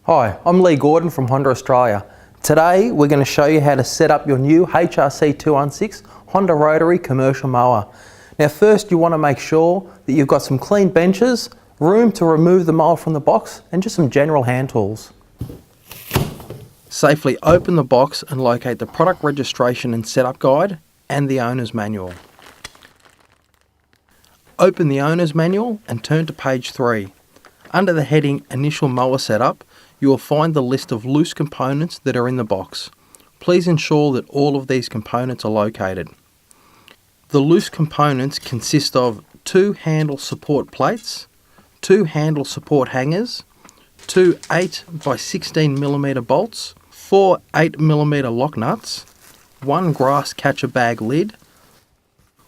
Hi, I'm Lee Gordon from Honda Australia. Today we're going to show you how to set up your new HRC216 Honda rotary commercial mower. Now first you want to make sure that you've got some clean benches, room to remove the mower from the box and just some general hand tools. Safely open the box and locate the product registration and setup guide and the owner's manual. Open the owner's manual and turn to page 3. Under the heading Initial Mower Setup, you will find the list of loose components that are in the box. Please ensure that all of these components are located. The loose components consist of 2 handle support plates, 2 handle support hangers, 2 8x16mm bolts, 4 8mm lock nuts, 1 grass catcher bag lid,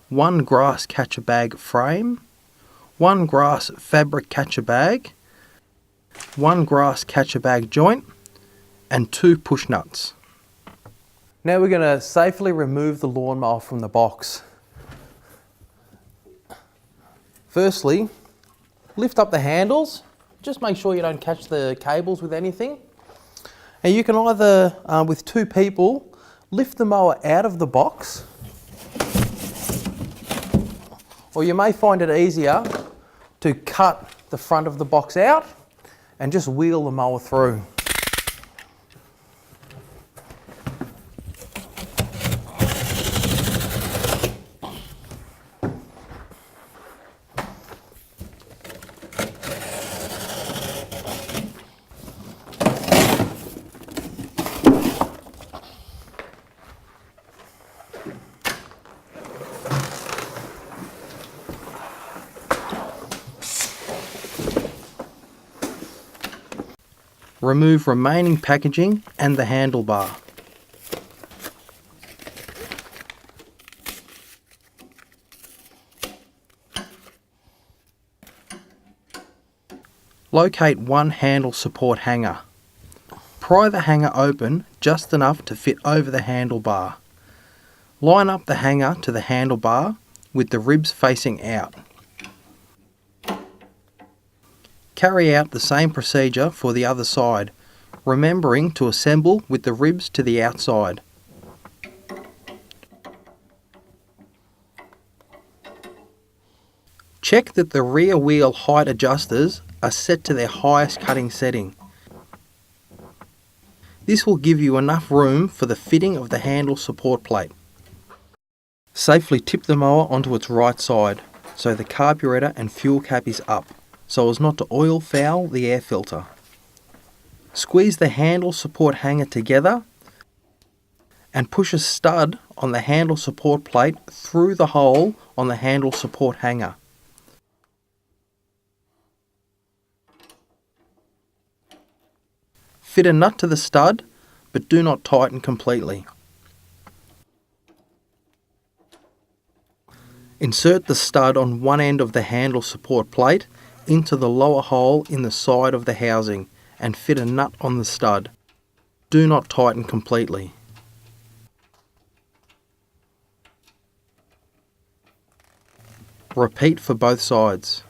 1 grass catcher bag frame, 1 grass fabric catcher bag, 1 grass catcher bag joint and 2 push nuts. Now we're going to safely remove the lawnmower from the box. Firstly, lift up the handles. Just make sure you don't catch the cables with anything. And you can either, with 2 people, lift the mower out of the box, or you may find it easier to cut the front of the box out and just wheel the mower through. Remove remaining packaging and the handlebar. Locate 1 handle support hanger. Pry the hanger open just enough to fit over the handlebar. Line up the hanger to the handlebar with the ribs facing out. Carry out the same procedure for the other side, remembering to assemble with the ribs to the outside. Check that the rear wheel height adjusters are set to their highest cutting setting. This will give you enough room for the fitting of the handle support plate. Safely tip the mower onto its right side so the carburetor and fuel cap is up, so as not to oil foul the air filter. Squeeze the handle support hanger together and push a stud on the handle support plate through the hole on the handle support hanger. Fit a nut to the stud, but do not tighten completely. Insert the stud on one end of the handle support plate into the lower hole in the side of the housing and fit a nut on the stud. Do not tighten completely. Repeat for both sides.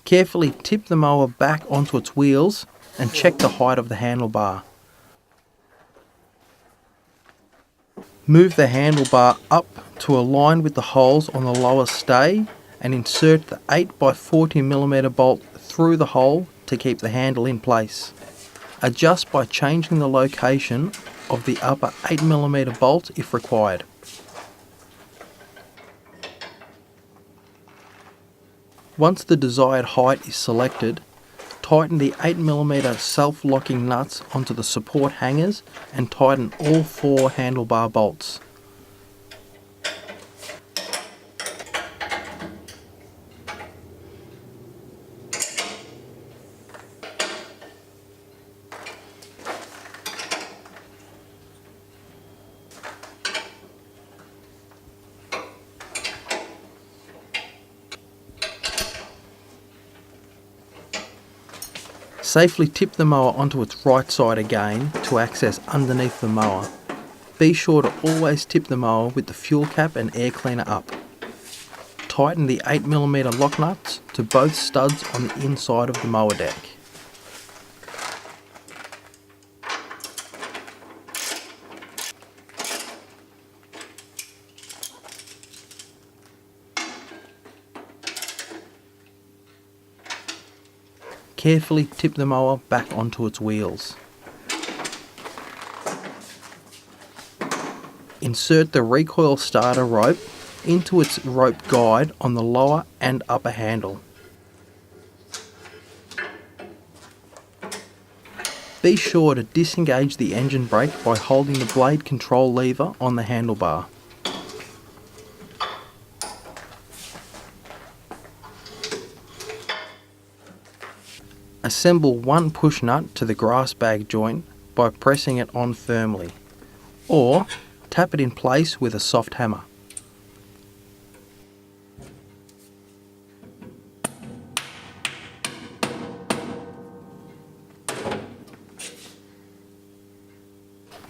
Carefully tip the mower back onto its wheels and check the height of the handlebar. Move the handlebar up to align with the holes on the lower stay and insert the 8x40mm bolt through the hole to keep the handle in place. Adjust by changing the location of the upper 8mm bolt if required. Once the desired height is selected, tighten the 8mm self-locking nuts onto the support hangers and tighten all 4 handlebar bolts. Safely tip the mower onto its right side again to access underneath the mower. Be sure to always tip the mower with the fuel cap and air cleaner up. Tighten the 8mm lock nuts to both studs on the inside of the mower deck. Carefully tip the mower back onto its wheels. Insert the recoil starter rope into its rope guide on the lower and upper handle. Be sure to disengage the engine brake by holding the blade control lever on the handlebar. Assemble one push nut to the grass bag joint by pressing it on firmly, or tap it in place with a soft hammer.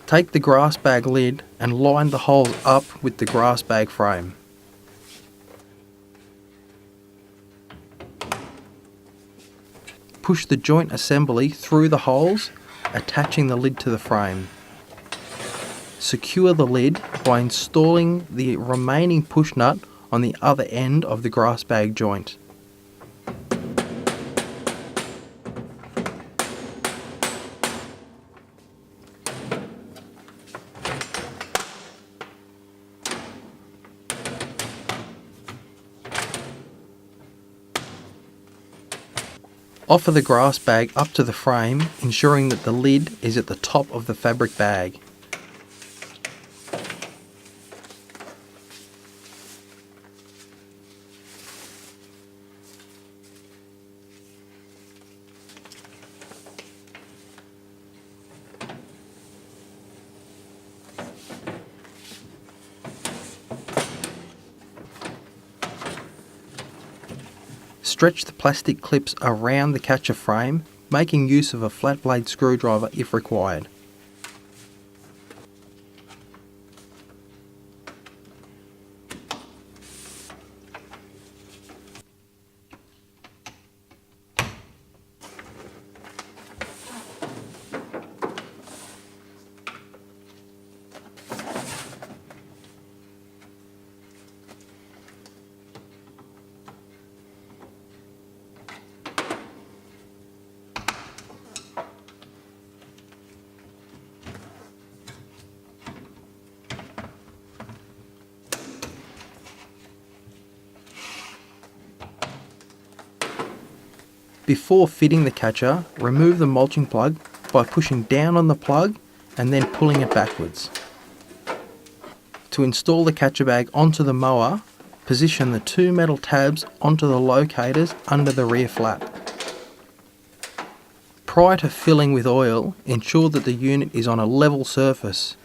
Take the grass bag lid and line the holes up with the grass bag frame. Push the joint assembly through the holes, attaching the lid to the frame. Secure the lid by installing the remaining push nut on the other end of the grass bag joint. Offer the grass bag up to the frame, ensuring that the lid is at the top of the fabric bag. Stretch the plastic clips around the catcher frame, making use of a flat blade screwdriver if required. Before fitting the catcher, remove the mulching plug by pushing down on the plug and then pulling it backwards. To install the catcher bag onto the mower, position the two metal tabs onto the locators under the rear flap. Prior to filling with oil, ensure that the unit is on a level surface.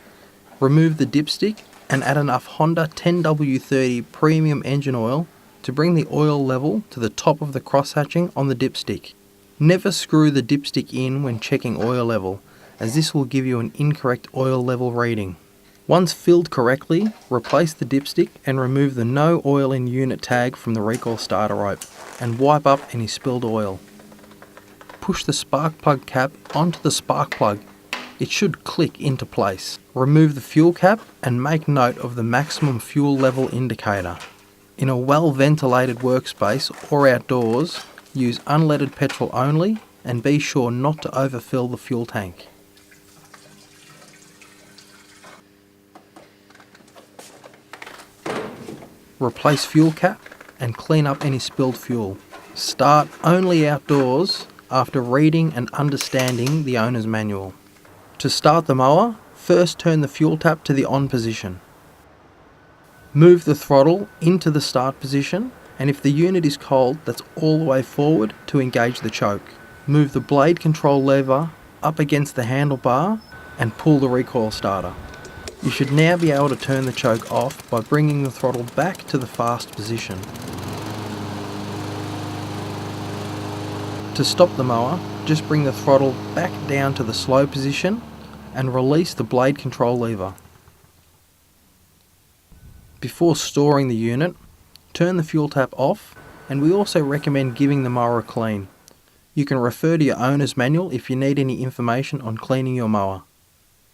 Remove the dipstick and add enough Honda 10W30 premium engine oil to bring the oil level to the top of the cross-hatching on the dipstick. Never screw the dipstick in when checking oil level, as this will give you an incorrect oil level reading. Once filled correctly, replace the dipstick and remove the no oil in unit tag from the recoil starter rope and wipe up any spilled oil. Push the spark plug cap onto the spark plug. It should click into place. Remove the fuel cap and make note of the maximum fuel level indicator. In a well-ventilated workspace or outdoors, use unleaded petrol only and be sure not to overfill the fuel tank. Replace fuel cap and clean up any spilled fuel. Start only outdoors after reading and understanding the owner's manual. To start the mower, first turn the fuel tap to the on position. Move the throttle into the start position, and if the unit is cold, that's all the way forward to engage the choke. Move the blade control lever up against the handlebar and pull the recoil starter. You should now be able to turn the choke off by bringing the throttle back to the fast position. To stop the mower, just bring the throttle back down to the slow position and release the blade control lever. Before storing the unit, turn the fuel tap off, and we also recommend giving the mower a clean. You can refer to your owner's manual if you need any information on cleaning your mower.